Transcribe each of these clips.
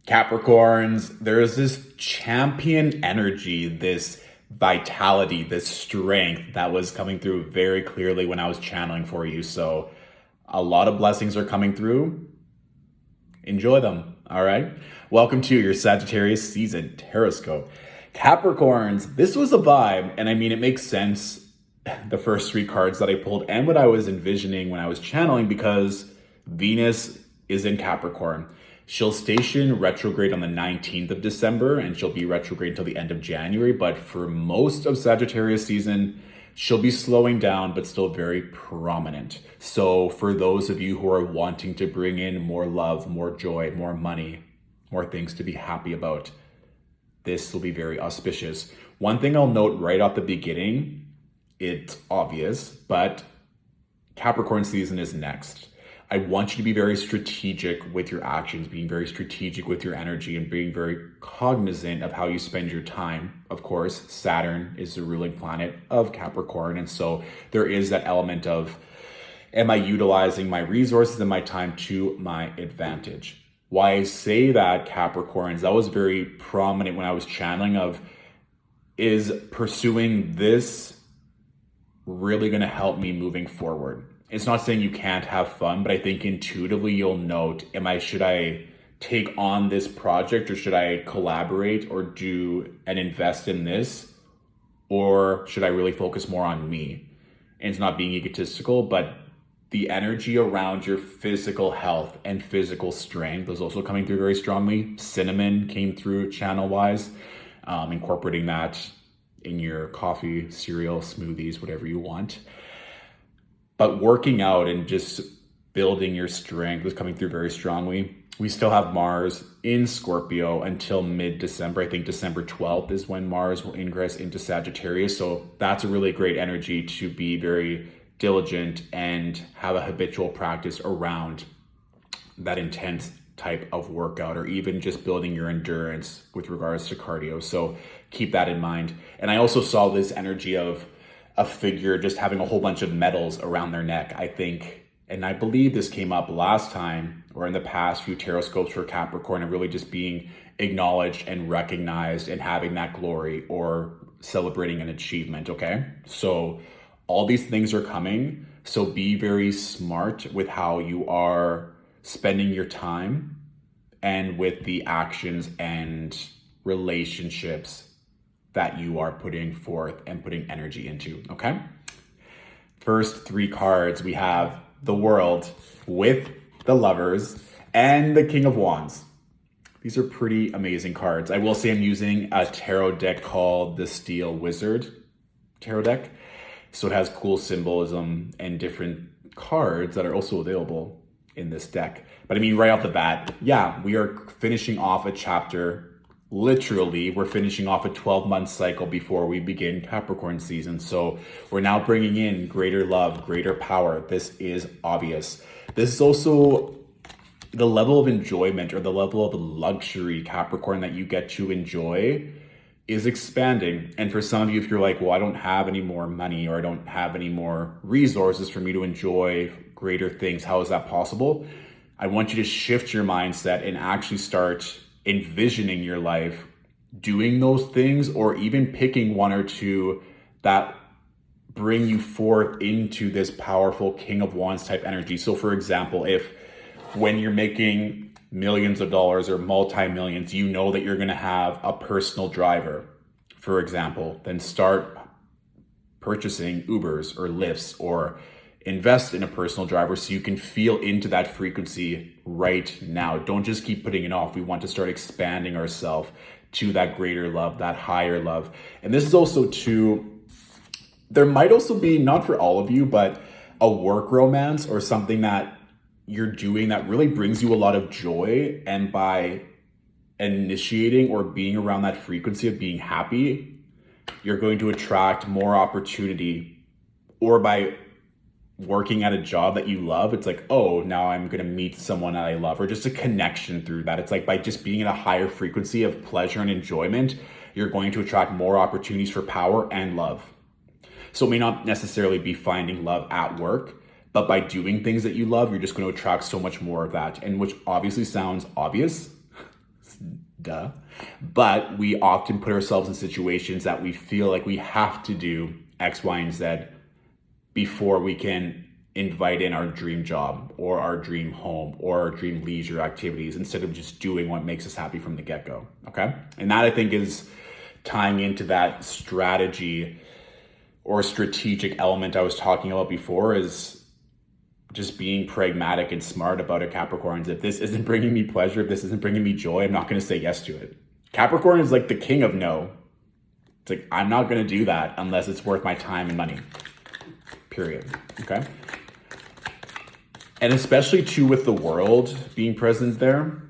Capricorns, there's this champion energy, this vitality, this strength that was coming through very clearly when I was channeling for you. So a lot of blessings are coming through. Enjoy them, all right? Welcome to your Sagittarius season Tarotscope. Capricorns, this was a vibe, and I mean, it makes sense, the first three cards that I pulled and what I was envisioning when I was channeling, because Venus is in Capricorn. She'll station retrograde on the 19th of December, and she'll be retrograde until the end of January. But for most of Sagittarius season, she'll be slowing down, but still very prominent. So for those of you who are wanting to bring in more love, more joy, more money, more things to be happy about, this will be very auspicious. One thing I'll note right off the beginning, it's obvious, but Capricorn season is next. I want you to be very strategic with your actions, being very strategic with your energy, and being very cognizant of how you spend your time. Of course, Saturn is the ruling planet of Capricorn. And so there is that element of, am I utilizing my resources and my time to my advantage? Why I say that, Capricorns, that was very prominent when I was channeling of, is pursuing this really going to help me moving forward? It's not saying you can't have fun, but I think intuitively you'll note, should I take on this project, or should I collaborate or do and invest in this? Or should I really focus more on me? And it's not being egotistical, but the energy around your physical health and physical strength was also coming through very strongly. Cinnamon came through channel-wise, incorporating that in your coffee, cereal, smoothies, whatever you want. But working out and just building your strength was coming through very strongly. We still have Mars in Scorpio until mid-December. I think December 12th is when Mars will ingress into Sagittarius. So that's a really great energy to be very diligent and have a habitual practice around that intense type of workout, or even just building your endurance with regards to cardio. So keep that in mind. And I also saw this energy of a figure just having a whole bunch of medals around their neck, I think. And I believe this came up last time or in the past few Tarotscopes for Capricorn, and really just being acknowledged and recognized and having that glory or celebrating an achievement, okay? So all these things are coming. So be very smart with how you are spending your time and with the actions and relationships that you are putting forth and putting energy into, okay? First three cards, we have the World with the Lovers and the King of Wands. These are pretty amazing cards. I will say I'm using a tarot deck called the Steel Wizard tarot deck. So it has cool symbolism and different cards that are also available in this deck. But I mean, right off the bat, yeah, we are finishing off a chapter. Literally, we're finishing off a 12-month cycle before we begin Capricorn season. So we're now bringing in greater love, greater power. This is obvious. This is also the level of enjoyment, or the level of luxury, Capricorn, that you get to enjoy is expanding. And for some of you, if you're like, well, I don't have any more money, or I don't have any more resources for me to enjoy greater things, how is that possible? I want you to shift your mindset and actually start envisioning your life doing those things, or even picking one or two that bring you forth into this powerful King of Wands type energy. So for example, if when you're making millions of dollars or multi-millions, you know that you're going to have a personal driver, for example, then start purchasing Ubers or Lyfts, or invest in a personal driver so you can feel into that frequency right now. Don't just keep putting it off. We want to start expanding ourselves to that greater love, that higher love. And this is also there might also be, not for all of you, but a work romance or something that you're doing that really brings you a lot of joy. And by initiating or being around that frequency of being happy, you're going to attract more opportunity. Or by working at a job that you love, it's like, oh, now I'm going to meet someone that I love, or just a connection through that. It's like by just being at a higher frequency of pleasure and enjoyment, you're going to attract more opportunities for power and love. So it may not necessarily be finding love at work, but by doing things that you love, you're just going to attract so much more of that. And which obviously sounds obvious, duh. But we often put ourselves in situations that we feel like we have to do X, Y, and Z before we can invite in our dream job or our dream home or our dream leisure activities, instead of just doing what makes us happy from the get-go. Okay. And that, I think, is tying into that strategy or strategic element I was talking about before, is just being pragmatic and smart about it, Capricorns. If this isn't bringing me pleasure, if this isn't bringing me joy, I'm not going to say yes to it. Capricorn is like the king of no. It's like, I'm not going to do that unless it's worth my time and money. Period. Okay. And especially too with the world being present there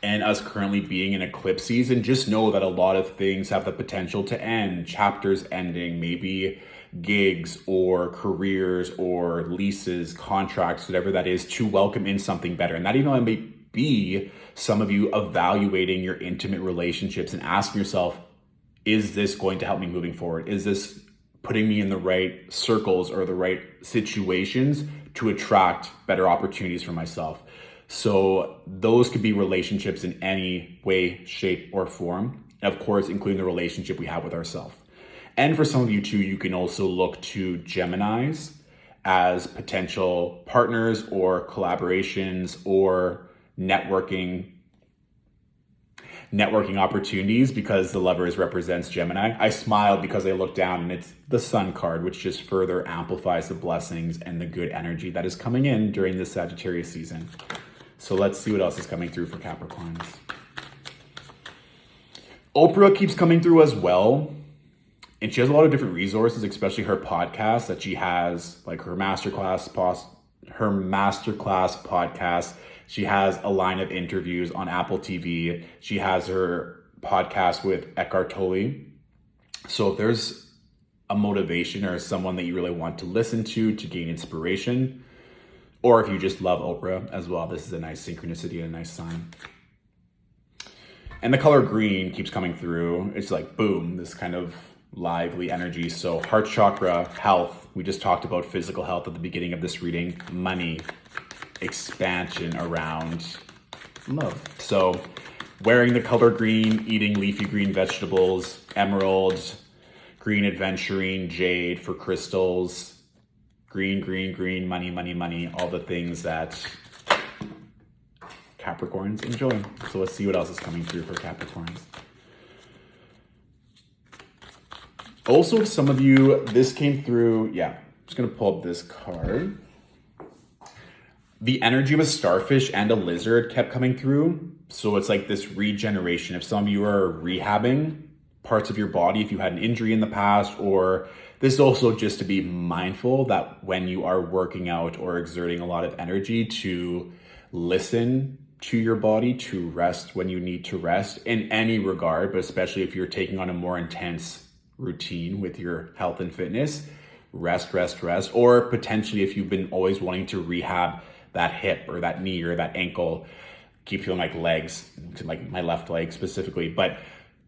and us currently being in eclipse season, just know that a lot of things have the potential to end, chapters ending, maybe gigs or careers or leases, contracts, whatever that is, to welcome in something better. And that even may be some of you evaluating your intimate relationships and asking yourself, is this going to help me moving forward? Is this putting me in the right circles or the right situations to attract better opportunities for myself? So those could be relationships in any way, shape, or form. And of course, including the relationship we have with ourselves. And for some of you too, you can also look to Geminis as potential partners or collaborations or networking opportunities, because the Lovers represents Gemini. I smiled because I looked down and it's the Sun card, which just further amplifies the blessings and the good energy that is coming in during this Sagittarius season. So let's see what else is coming through for Capricorns. Oprah keeps coming through as well. And she has a lot of different resources, especially her podcast that she has, like her masterclass podcast. She has a line of interviews on Apple TV. She has her podcast with Eckhart Tolle. So if there's a motivation or someone that you really want to listen to gain inspiration, or if you just love Oprah as well, this is a nice synchronicity and a nice sign. And the color green keeps coming through. It's like, boom, this kind of lively energy. So heart chakra, health. We just talked about physical health at the beginning of this reading. Money, expansion around love. So wearing the color green, eating leafy green vegetables, emeralds, green adventuring, jade for crystals, green, money, money, all the things that Capricorns enjoy. So let's see what else is coming through for Capricorns. Also, some of you, this came through, I'm just going to pull up this card. The energy of a starfish and a lizard kept coming through. So it's like this regeneration. If some of you are rehabbing parts of your body, if you had an injury in the past, or this is also just to be mindful that when you are working out or exerting a lot of energy, to listen to your body, to rest when you need to rest in any regard, but especially if you're taking on a more intense routine with your health and fitness, rest, or potentially if you've been always wanting to rehab that hip or that knee or that ankle, keep feeling like legs, like my left leg specifically, but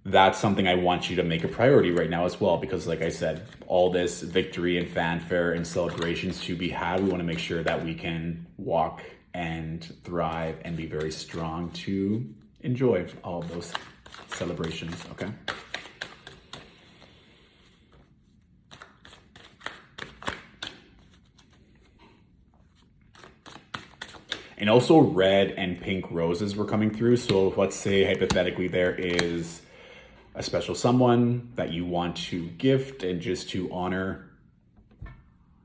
that's something I want you to make a priority right now as well, because like I said, all this victory and fanfare and celebrations to be had, we want to make sure that we can walk and thrive and be very strong to enjoy all of those celebrations, okay? And also red and pink roses were coming through. So let's say hypothetically there is a special someone that you want to gift and just to honor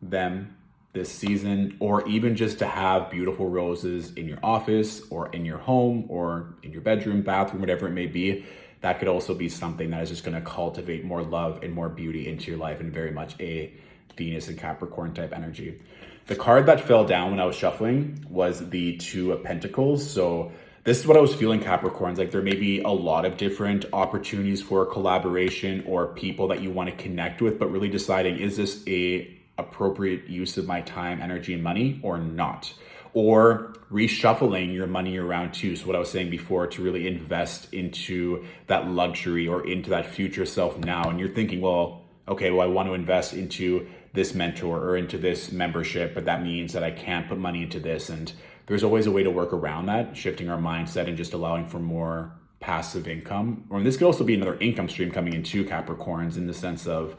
them this season, or even just to have beautiful roses in your office or in your home or in your bedroom, bathroom, whatever it may be. That could also be something that is just going to cultivate more love and more beauty into your life, and very much a Venus and Capricorn type energy. The card that fell down when I was shuffling was the Two of Pentacles. So this is what I was feeling, Capricorns. Like there may be a lot of different opportunities for collaboration or people that you want to connect with, but really deciding, is this a appropriate use of my time, energy, and money or not? Or reshuffling your money around too. So what I was saying before, to really invest into that luxury or into that future self now. And you're thinking, well, okay, well, I want to invest into this mentor or into this membership, but that means that I can't put money into this. And there's always a way to work around that, shifting our mindset and just allowing for more passive income, or this could also be another income stream coming into Capricorns, in the sense of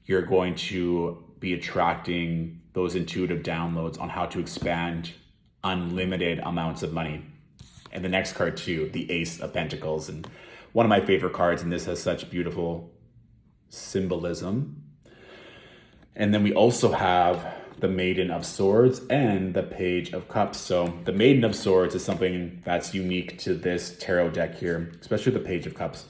you're going to be attracting those intuitive downloads on how to expand unlimited amounts of money. And the next card too, the Ace of Pentacles, and one of my favorite cards, and this has such beautiful symbolism. And then we also have the Maiden of Swords and the Page of Cups. So the Maiden of Swords is something that's unique to this tarot deck here, especially the Page of Cups.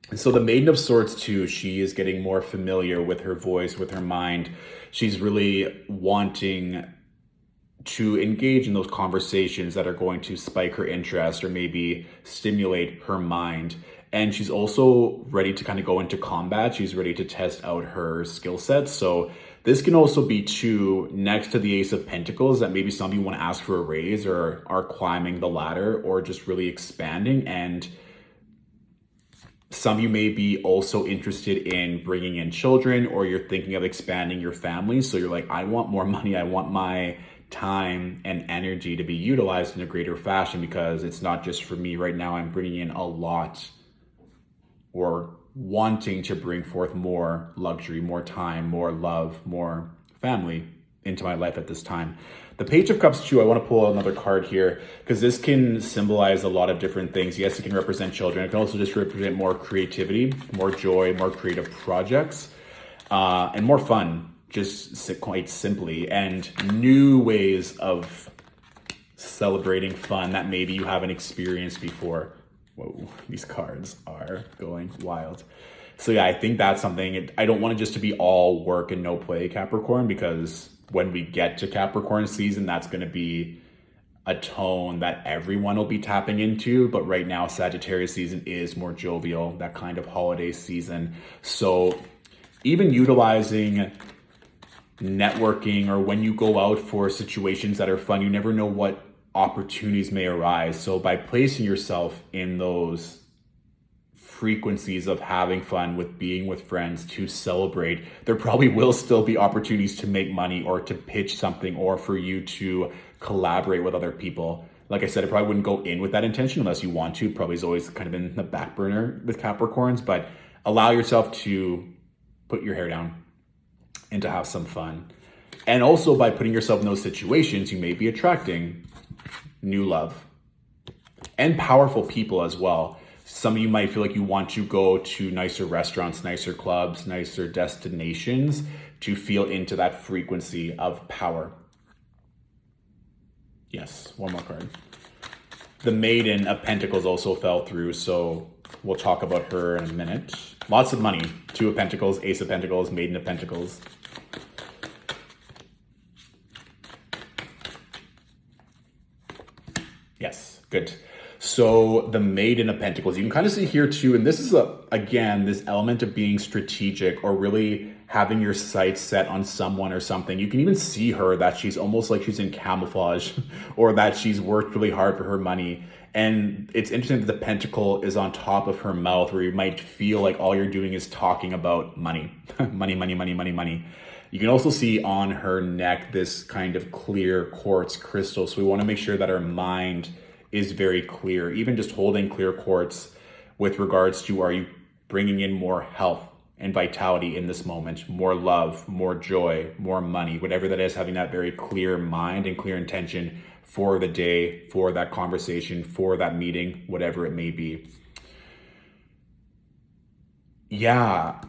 And so the Maiden of Swords too, she is getting more familiar with her voice, with her mind. She's really wanting to engage in those conversations that are going to spike her interest or maybe stimulate her mind. And she's also ready to kind of go into combat. She's ready to test out her skill sets. So this can also be too, next to the Ace of Pentacles, that maybe some of you want to ask for a raise or are climbing the ladder or just really expanding. And some of you may be also interested in bringing in children, or you're thinking of expanding your family. So you're like, I want more money. I want my time and energy to be utilized in a greater fashion, because it's not just for me right now. I'm bringing in a lot, or wanting to bring forth more luxury, more time, more love, more family into my life at this time. The Page of Cups too, I want to pull another card here, because this can symbolize a lot of different things. Yes, it can represent children. It can also just represent more creativity, more joy, more creative projects, and more fun, just quite simply, and new ways of celebrating fun that maybe you haven't experienced before. Whoa, these cards are going wild. So yeah, I think that's something. I don't want it just to be all work and no play, Capricorn, because when we get to Capricorn season, that's going to be a tone that everyone will be tapping into. But right now, Sagittarius season is more jovial, that kind of holiday season. So even utilizing networking, or when you go out for situations that are fun, you never know what opportunities may arise. So by placing yourself in those frequencies of having fun, with being with friends to celebrate, there probably will still be opportunities to make money, or to pitch something, or for you to collaborate with other people. Like I said, I probably wouldn't go in with that intention unless you want to. Probably is always kind of in the back burner with Capricorns, but allow yourself to put your hair down and to have some fun. And also by putting yourself in those situations, you may be attracting new love and powerful people as well. Some of you might feel like you want to go to nicer restaurants, nicer clubs, nicer destinations to feel into that frequency of power. Yes, one more card. The Maiden of Pentacles also fell through, so we'll talk about her in a minute. Lots of money. Two of Pentacles, Ace of Pentacles, Maiden of Pentacles. Yes, good. So the Maiden of Pentacles, you can kind of see here too, and this is, again, this element of being strategic, or really having your sights set on someone or something. You can even see her that she's almost like she's in camouflage, or that she's worked really hard for her money. And it's interesting that the pentacle is on top of her mouth, where you might feel like all you're doing is talking about money. Money, money, money, money, money. You can also see on her neck this kind of clear quartz crystal. So we want to make sure that our mind is very clear. Even just holding clear quartz with regards to, are you bringing in more health and vitality in this moment, more love, more joy, more money, whatever that is, having that very clear mind and clear intention for the day, for that conversation, for that meeting, whatever it may be. Yeah.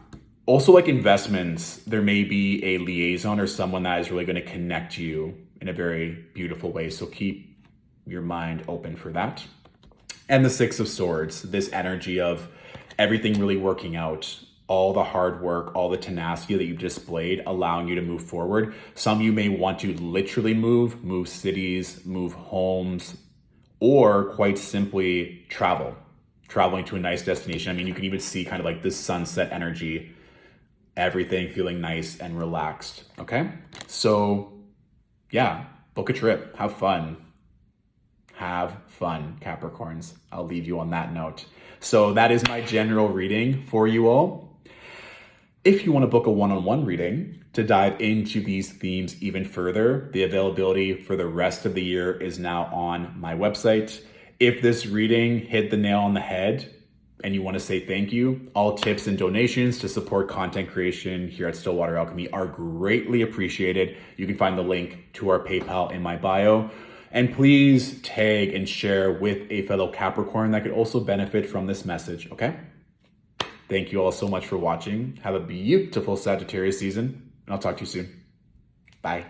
Also, like investments, there may be a liaison or someone that is really going to connect you in a very beautiful way. So keep your mind open for that. And the Six of Swords, this energy of everything really working out, all the hard work, all the tenacity that you've displayed, allowing you to move forward. Some of you may want to literally move cities, move homes, or quite simply traveling to a nice destination. I mean, you can even see kind of like this sunset energy, everything feeling nice and relaxed. Okay. So yeah, book a trip, have fun, Capricorns. I'll leave you on that note. So that is my general reading for you all. If you want to book a one-on-one reading to dive into these themes even further, the availability for the rest of the year is now on my website. If this reading hit the nail on the head and you want to say thank you, all tips and donations to support content creation here at Stillwater Alchemy are greatly appreciated. You can find the link to our PayPal in my bio. And please tag and share with a fellow Capricorn that could also benefit from this message, okay? Thank you all so much for watching. Have a beautiful Sagittarius season, and I'll talk to you soon. Bye.